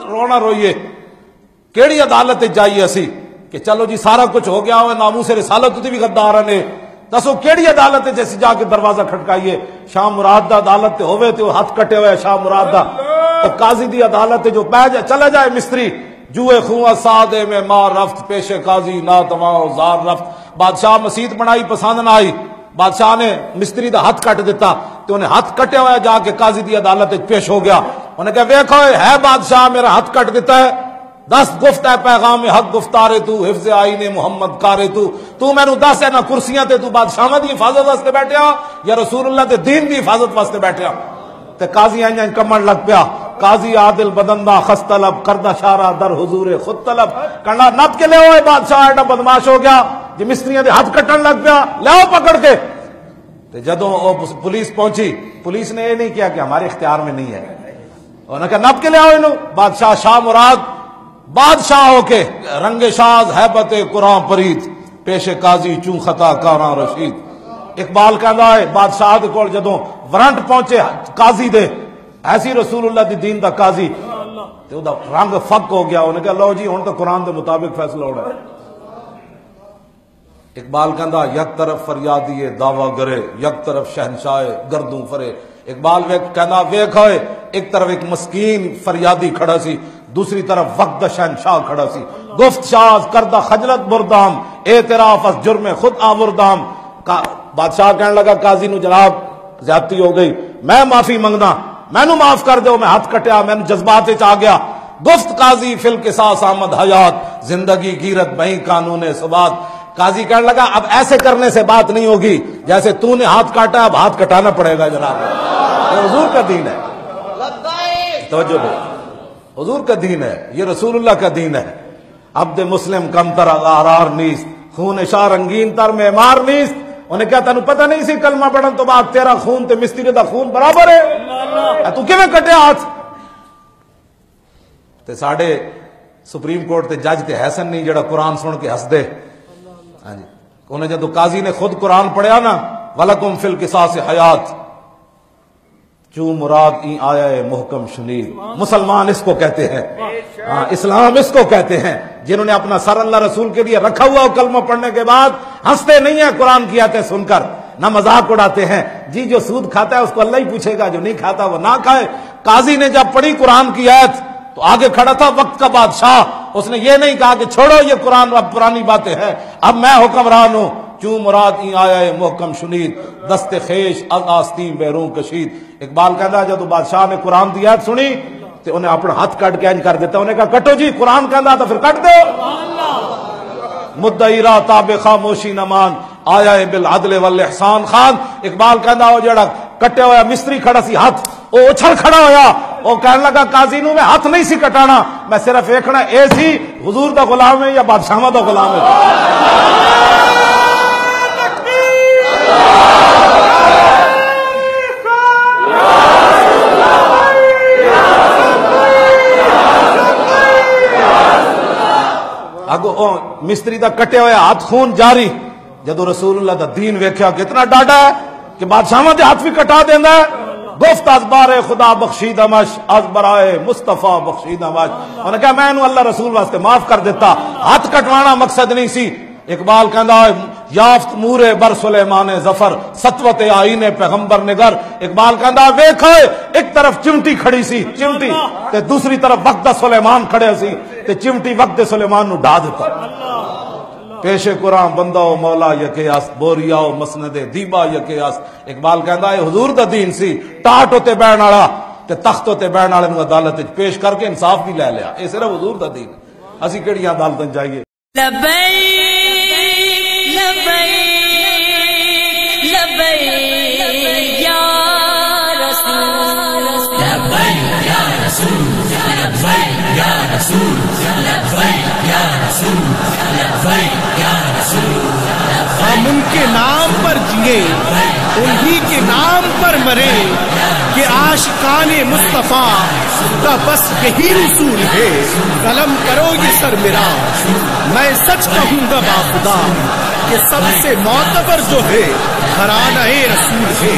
رونا روئیے کیڑی عدالت جائیے اسی کہ چلو جی سارا کچھ ہو گیا ہوئے ناموس رسالت بھی غدار نے دسو کیڑی عدالت جیسی جا کے دروازہ کھٹکائیے شاہ مراد دا عدالت ہوئے تو ہاتھ کٹے ہوئے شاہ مراد دا اور قاضی دی عدالت جو پہ جائے چلا جائے مستری جوئے خواہ سادے میں مار رفت پیش قاضی ناتواں زار رفت بادشاہ مسیت بنائی پسند نہ آئی بادشاہ نے مستری دا ہاتھ کٹ دیتا تو انہیں ہاتھ کٹے ہوئے جا کے قاضی دی عدالت پیش ہو گیا انہیں کہا ویکھو ہے بادشاہ میرا ہاتھ کٹ دیتا ہے دس گفت ہے پیغام حق گفتارے تو حفظ آئین محمد کارے تو میں نو دس ہے نہ کرسیاں تے تو بادشاہ دی حفاظت واسطے بیٹھے ہاں یا رسول اللہ دے دین دی حفاظت واسطے بیٹھے ہاں تے قاضی آئیں کمن لگ پیا قاضی عادل بدندہ خست طلب کردہ شارہ در حضور خود طلب کرنا نپ کے لے ہوئے بادشاہ ایڈا بدماش ہو گیا جی مستریاں دے ہاتھ کٹن لگ پیا لے پکڑ کے تے جدوں پولیس پہنچی پولیس نے یہ نہیں کیا کہ ہمارے اختیار میں نہیں ہے انہوں نے کہا نپ کے لے آؤ انہوں بادشاہ شاہ مراد بادشاہ ہو کے رنگ شاز حیبت قرآن پرید پیش قاضی چوں خطا کاراں رشید اقبال کہندا ہے بادشاہ دے کول جدوں وارنٹ پہنچے قاضی دے ایسی رسول اللہ دی دین دا قاضی تے او دا رنگ فک ہو گیا انہوں نے کہا لو جی ہن تو قرآن دے مطابق فیصلہ ہو رہا ہے اقبال کہندا یک طرف فریادی دعویٰ گرے یک طرف شہنشاہ گردوں فرے اقبال کہندا ویکھ ہوئے ایک طرف ایک مسکین فریادی کھڑا سی دوسری طرف وقت شہنشاہ کھڑا سی گفت شاز کردہ خجلت بردام اعتراف از جرم خود آوردام بادشاہ کہنے لگا قاضی نو جناب زیادتی ہو گئی میں معافی منگنا میں نو معاف کر دو میں ہاتھ کٹیا میں جذبات آ گیا گفت قاضی فی القصاص آمد حیات زندگی گیرت بہیں قانون ثبات قاضی کہنے لگا اب ایسے کرنے سے بات نہیں ہوگی جیسے تو نے ہاتھ کاٹا اب ہاتھ کٹانا پڑے گا جناب یہ حضور کا دین ہے توجہ دو حضور کا دین ہے یہ رسول اللہ کا دین ہے عبد مسلم کم تر آرار نیست خون شاہ رنگین تر معمار نیست انہیں کہا تنو پتہ نہیں سی کلمہ پڑھن تو بعد تیرا خون تے مستری دا خون برابر ہے تو کیویں کٹے ہاتھ تے ساڑے سپریم کورٹ تے جج تے حسن نہیں جڑا قرآن سن کے ہس دے ہاں جی انہیں جدو قاضی نے خود قرآن پڑھیا نا وَلَكُمْ فِي الْقِصَاصِ حَيَاتٍ چوں مراد این آیا ہے محکم شنید مسلمان اس کو کہتے ہیں اسلام اس کو کہتے ہیں جنہوں نے اپنا سر اللہ رسول کے لیے رکھا ہوا کلمہ پڑھنے کے بعد ہنستے نہیں ہیں قرآن کی آیتیں سن کر نہ مذاق اڑاتے ہیں جی جو سود کھاتا ہے اس کو اللہ ہی پوچھے گا جو نہیں کھاتا وہ نہ کھائے قاضی نے جب پڑھی قرآن کی آیت تو آگے کھڑا تھا وقت کا بادشاہ اس نے یہ نہیں کہا کہ چھوڑو یہ قرآن اب پرانی باتیں ہیں اب میں حکمران ہوں چوں مراد این آیا ہے محکم شنید دست خیش از آستین بیرون کشید اقبال کہتا ہے جب بادشاہ نے قرآن دی آیت سنی تو انہیں اپنا ہاتھ کٹ کے انج کر دیتا انہیں کہا کٹو جی قرآن کہتا تو پھر کٹ دو مدعی را تاب خاموشی نمان آیا ہے بالعدل والاحسان خان اقبال کہتا وہ جڑا کٹے ہوا مستری کھڑا سی ہاتھ وہ اچھل کھڑا ہویا وہ کہنے لگا قاضی نو میں ہاتھ نہیں سی کٹانا میں صرف ایکھنا اے سی حضور دا غلام ہے یا بادشاہ دا غلام ہے اگو مستری دا کٹے ہوئے ہاتھ خون جاری جدو رسول اللہ دا دین ویکھیا کتنا ڈاڈا ہے کہ بادشاہاں دے ہاتھ بھی کٹا دیندا ہے گفت از بار خدا بخشیدمش از برائے مصطفیٰ بخشیدمش انہوں نے کہا میں انہوں اللہ رسول واسطے معاف کر دیتا ہاتھ کٹوانا مقصد نہیں سی اقبال کہندا ہے یافت مور بر سلیمان ظفر سطوت آئین پیغمبر نگر اقبال کہندا ویکھو ایک طرف چمٹی کھڑی سی چمٹی تے دوسری طرف وقت سلیمان کھڑے سی تے چمٹی وقت سلیمان نو ڈا دیتا پیش قرآن بندہ و مولا یکے است بوریا و مسند دیبا یکے است اقبال کہندا ہے حضور دا دین سی ٹاٹ ہوتے بیٹھن والا تے تخت ہوتے بیٹھن والے نو عدالت وچ پیش کر کے انصاف بھی لے لیا اے صرف حضور دا دین اسی کیڑیاں عدالتاں جائیے ہم ان کے نام پر جیے انہی کے نام پر مرے کہ عاشقان مصطفیٰ کا بس یہی رسول ہے قلم کرو یہ سر میرا میں سچ کہوں گا باخدا کہ سب سے معتبر جو ہے گھرانہ رسول ہے